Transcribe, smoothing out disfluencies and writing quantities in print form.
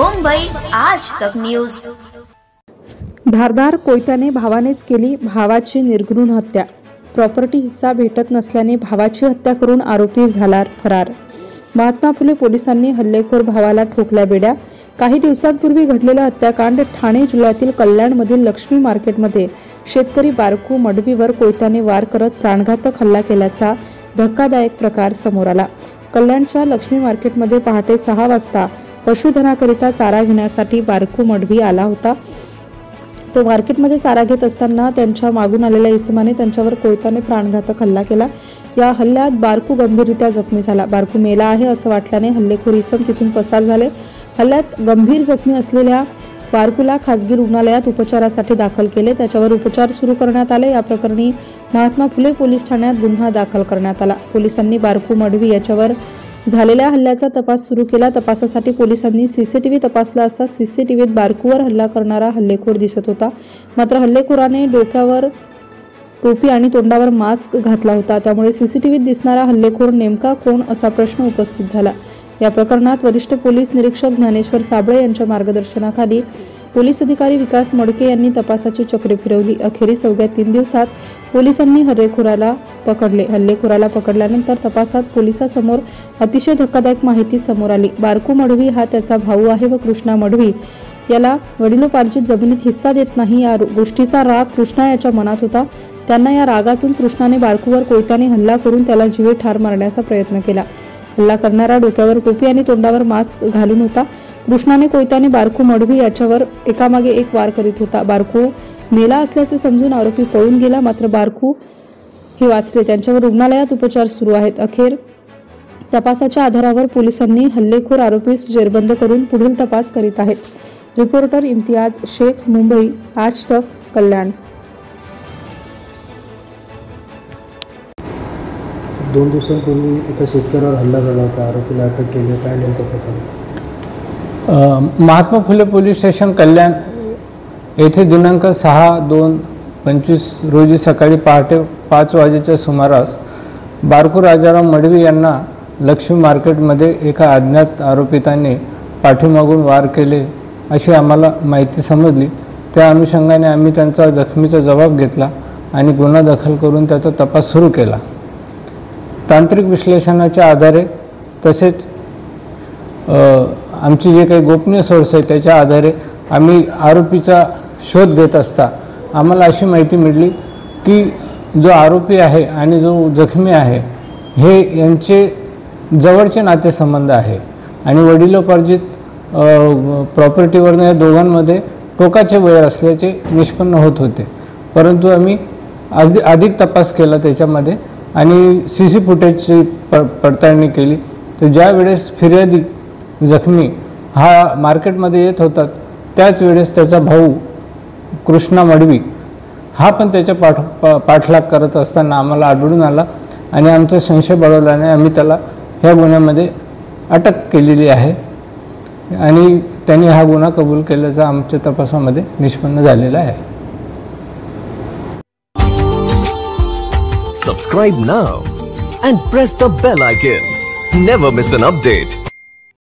मुंबई आज तक न्यूज। धारदार कोयत्याने भावानेच केली भावाची निर्घृण हत्या। प्रॉपर्टी हिस्सा भेटत नसल्याने भावाची हत्या करून आरोपी झाला फरार। महात्मा फुले पोलिसांनी हल्लेखोर भावाला ठोकल्या बेड्या। काही दिवसांपूर्वी घडलेला हत्याकांड ठाणे जिल्ह्यातील कल्याणमधील लक्ष्मी मार्केटमध्ये शेतकरी बारकू मडवीवर कोयत्याने वार करत प्राणघातक हल्ला केल्याचा धक्कादायक प्रकार समोर आला। कल्याणच्या लक्ष्मी मार्केटमध्ये पहाटे 6 वाजता पशुधनाकरिता चारा घेण्यासाठी बारकू मडवी आला होता। तो मार्केटमध्ये चारा घेत असताना त्यांच्या मागून आलेल्या इसमाने त्यांच्यावर कोयत्याने प्राणघातक हल्ला केला। या हल्ल्यात बारकू गंभीररित्या जखमी झाला। बारकू मेला आहे असं वाटल्याने हल्लेखोर इसम तिथून पसार झाले। हल्ल्यात गंभीर जखमी असलेल्या बारकूला खासगी रुग्णालयात उपचारासाठी दाखल केले। त्याच्यावर उपचार सुरू करण्यात आले। या प्रकरणी महात्मा फुले पोलीस ठाण्यात गुन्हा दाखल करण्यात आला। पोलिसांनी बारकू मडवी याच्यावर झालेल्या हल्ल्याचा तपास सुरू केला। तपासासाठी पोलिसांनी सीसीटीव्ही तपासला असता सीसीटीव्हीत बारकूवर हल्ला करणारा हल्लेखोर दिसत होता। मात्र हल्लेखोराने डोक्यावर टोपी आणि तोंडावर मास्क घातला होता, त्यामुळे सीसीटीव्हीत दिसणारा हल्लेखोर नेमका कोण असा प्रश्न उपस्थित झाला। या प्रकरणात वरिष्ठ पोलीस निरीक्षक ज्ञानेश्वर साबळे यांच्या मार्गदर्शनाखाली पोलीस अधिकारी विकास मडके यांनी तपासाची चक्रे फिरवली। अखेरीस अवघ्या 3 दिवसात पोलिसांनी हल्लेखोराला पकडले। हल्लेखोराला पकडल्यानंतर तपासात पोलिसांसमोर अतिशय धक्कादायक माहिती समोर आली। बारकू मडवी हा त्याचा भाऊ आहे व कृष्णा मडवी याला वडिलोपार्जित जमिनीत हिस्सा देत नाही, या गोष्टीचा राग कृष्णा याच्या मनात होता। त्यांना या रागातून कृष्णाने बारकूवर कोयत्याने हल्ला करून त्याला जीवे ठार मारण्याचा प्रयत्न केला। हल्ला करणारा डोक्यावर टोपी आणि तोंडावर मास्क घालून होता। कृष्णाने कोयत्याने बारकू मडवी याच्यावर एकामागे एक वार करीत होता। बारकू मेला असल्याचे समजून आरोपी पळून गेला, मात्र बारकू हे वाचले। त्यांच्यावर रुग्णालयात उपचार सुरू आहेत। अखेर तपासाच्या आधारावर पोलिसांनी हल्लेखोर आरोपीस जेरबंद करून पुढील तपास करीत आहेत। रिपोर्टर इम्तियाज शेख, मुंबई आज तक, कल्याण। 2 दिवसांपूर्वी एका शेतकऱ्यावर हल्ला झाला होता, आरोपीला अटक केली, काय नेमकं प्रकार? महात्मा फुले पोलीस स्टेशन कल्याण येथे दिनांक 6/2/25 रोजी सकाळी पहाटे 5 वाजेच्या सुमारास बारकू राजाराम मडवी यांना लक्ष्मी मार्केटमध्ये एका अज्ञात आरोपिताने पाठीमागून वार केले अशी आम्हाला माहिती समजली। त्या अनुषंगाने आम्ही त्यांचा जखमीचा जबाब घेतला आणि गुन्हा दाखल करून त्याचा तपास सुरू केला। तांत्रिक विश्लेषणाच्या आधारे तसेच आमची जे काही गोपनीय सोर्स आहे त्याच्या आधारे आम्ही आरोपीचा शोध घेत असता आम्हाला अशी माहिती मिळाली की जो आरोपी आहे आणि जो जखमी आहे हे यांचे जवळचे नातेसंबंध आहे आणि वडिलोपार्जित प्रॉपर्टीवरनं या दोघांमध्ये टोकाचे वैर असल्याचे निष्पन्न होत होते। परंतु आम्ही अधिक तपास केला त्याच्यामध्ये आणि CC फुटेजची पडताळणी केली। तर ज्या वेळेस फिर्यादी जखमी हा मार्केटमध्ये येत होता त्याच वेळेस त्याचा भाऊ कृष्णा मडवी हा पण त्याच्या पाठलाग करत असताना आम्हाला आढळून आला आणि आमचा संशय बळवल्याने आम्ही त्याला ह्या गुन्ह्यामध्ये अटक केलेली आहे आणि त्यांनी हा गुन्हा कबूल केल्याचा आमच्या तपासामध्ये निष्पन्न झालेला आहे। Subscribe now and press the bell icon. Never miss an update.